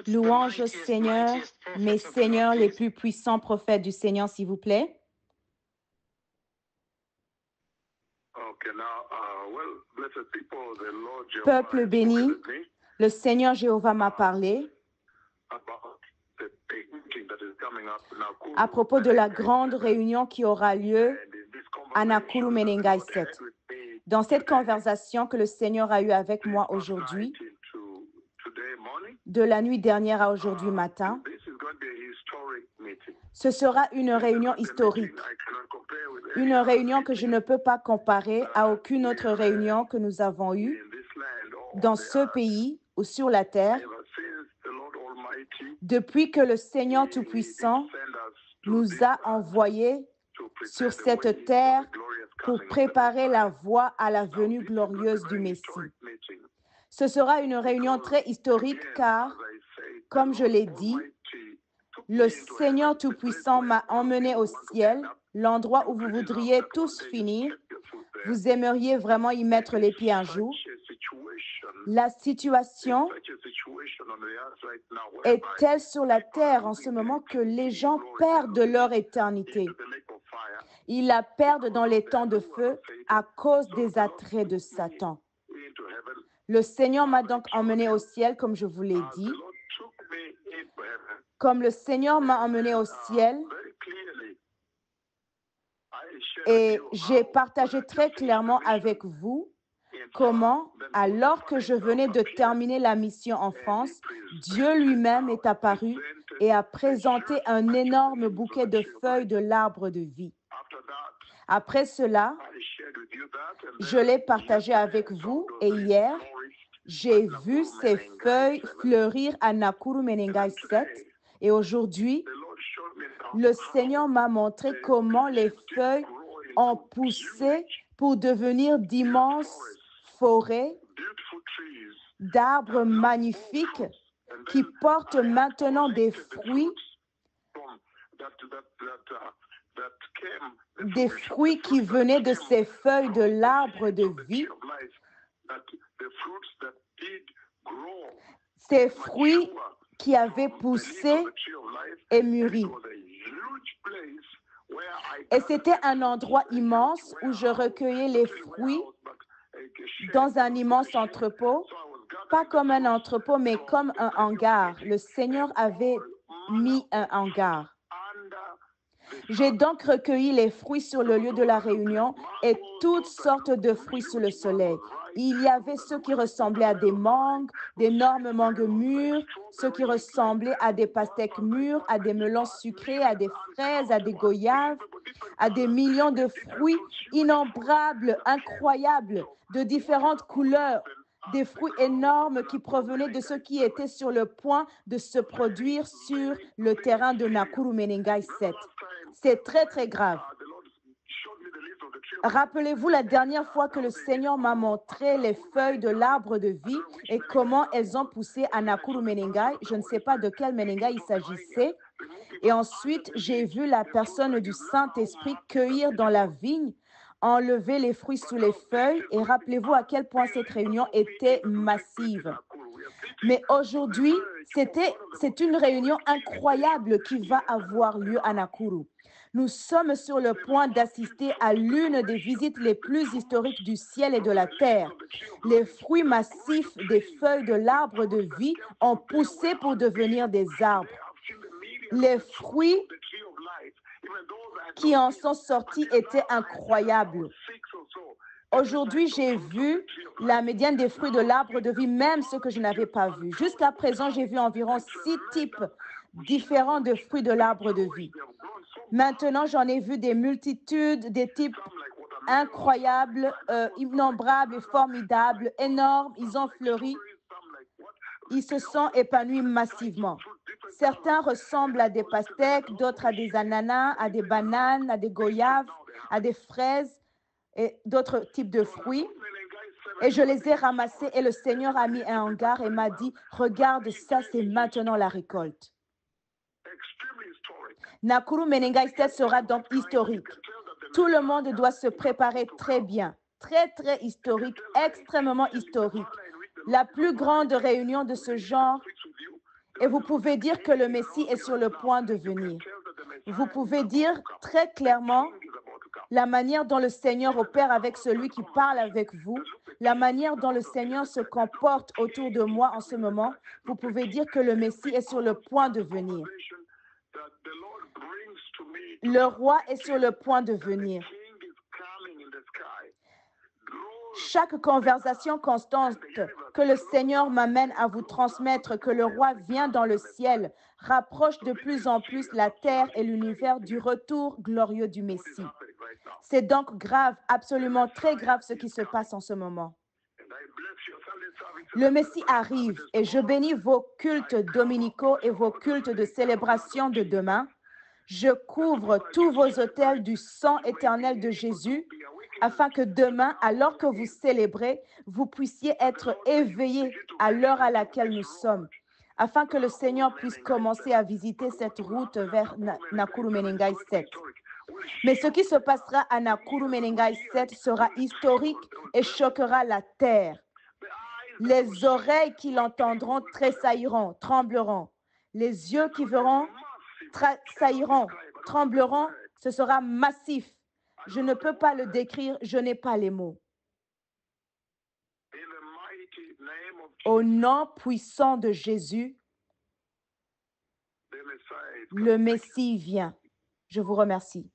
Louange au Seigneur, mes seigneurs les plus puissants prophètes du Seigneur, s'il vous plaît. Peuple béni, le Seigneur Jéhovah m'a parlé à propos de la grande réunion qui aura lieu à Nakuru Menengai 7. Dans cette conversation que le Seigneur a eue avec moi aujourd'hui, de la nuit dernière à aujourd'hui matin, ce sera une réunion historique, une réunion que je ne peux pas comparer à aucune autre réunion que nous avons eue dans ce pays ou sur la terre depuis que le Seigneur Tout-Puissant nous a envoyés sur cette terre pour préparer la voie à la venue glorieuse du Messie. Ce sera une réunion très historique car, comme je l'ai dit, le Seigneur Tout-Puissant m'a emmené au ciel, l'endroit où vous voudriez tous finir. Vous aimeriez vraiment y mettre les pieds un jour. La situation est telle sur la terre en ce moment que les gens perdent leur éternité. Ils la perdent dans les temps de feu à cause des attraits de Satan. Le Seigneur m'a donc emmené au ciel, comme je vous l'ai dit. Comme le Seigneur m'a emmené au ciel, et j'ai partagé très clairement avec vous comment, alors que je venais de terminer la mission en France, Dieu lui-même est apparu et a présenté un énorme bouquet de feuilles de l'arbre de vie. Après cela, je l'ai partagé avec vous et hier, j'ai vu ces feuilles fleurir à Nakuru Menengai 7 et aujourd'hui, le Seigneur m'a montré comment les feuilles ont poussé pour devenir d'immenses forêts d'arbres magnifiques qui portent maintenant des fruits qui venaient de ces feuilles de l'arbre de vie. Ces fruits qui avaient poussé et mûri. Et c'était un endroit immense où je recueillais les fruits dans un immense entrepôt, pas comme un entrepôt, mais comme un hangar. Le Seigneur avait mis un hangar. J'ai donc recueilli les fruits sur le lieu de la réunion et toutes sortes de fruits sous le soleil. Il y avait ceux qui ressemblaient à des mangues, d'énormes mangues mûres, ceux qui ressemblaient à des pastèques mûres, à des melons sucrés, à des fraises, à des goyaves, à des millions de fruits innombrables, incroyables, de différentes couleurs, des fruits énormes qui provenaient de ceux qui étaient sur le point de se produire sur le terrain de Nakuru Menengai 7. C'est très, très grave. Rappelez-vous la dernière fois que le Seigneur m'a montré les feuilles de l'arbre de vie et comment elles ont poussé à Nakuru Menengai. Je ne sais pas de quel Menengai il s'agissait. Et ensuite, j'ai vu la personne du Saint-Esprit cueillir dans la vigne, enlever les fruits sous les feuilles. Et rappelez-vous à quel point cette réunion était massive. Mais aujourd'hui, c'est une réunion incroyable qui va avoir lieu à Nakuru. Nous sommes sur le point d'assister à l'une des visites les plus historiques du ciel et de la terre. Les fruits massifs des feuilles de l'arbre de vie ont poussé pour devenir des arbres. Les fruits qui en sont sortis étaient incroyables. Aujourd'hui, j'ai vu la médiane des fruits de l'arbre de vie, même ce que je n'avais pas vu. Jusqu'à présent, j'ai vu environ 6 types différents de fruits de l'arbre de vie. Maintenant, j'en ai vu des multitudes, des types incroyables, innombrables et formidables, énormes. Ils ont fleuri. Ils se sont épanouis massivement. Certains ressemblent à des pastèques, d'autres à des ananas, à des bananes, à des goyaves, à des fraises et d'autres types de fruits. Et je les ai ramassés et le Seigneur a mis un hangar et m'a dit, regarde ça, c'est maintenant la récolte. Nakuru Menengai 7 sera donc historique. Tout le monde doit se préparer très bien, très, très historique, extrêmement historique. La plus grande réunion de ce genre Et vous pouvez dire que le Messie est sur le point de venir. Vous pouvez dire très clairement la manière dont le Seigneur opère avec celui qui parle avec vous, la manière dont le Seigneur se comporte autour de moi en ce moment. Vous pouvez dire que le Messie est sur le point de venir. Le roi est sur le point de venir. Chaque conversation constante que le Seigneur m'amène à vous transmettre que le roi vient dans le ciel rapproche de plus en plus la terre et l'univers du retour glorieux du Messie. C'est donc grave, absolument très grave ce qui se passe en ce moment. Le Messie arrive et je bénis vos cultes dominicaux et vos cultes de célébration de demain. Je couvre tous vos autels du sang éternel de Jésus afin que demain, alors que vous célébrez, vous puissiez être éveillés à l'heure à laquelle nous sommes, afin que le Seigneur puisse commencer à visiter cette route vers Nakuru Menengai 7. Mais ce qui se passera à Nakuru Menengai 7 sera historique et choquera la terre. Les oreilles qui l'entendront tressailliront, trembleront. Les yeux qui verront tressailliront, trembleront. Ce sera massif. Je ne peux pas le décrire, je n'ai pas les mots. Au nom puissant de Jésus, le Messie vient. Je vous remercie.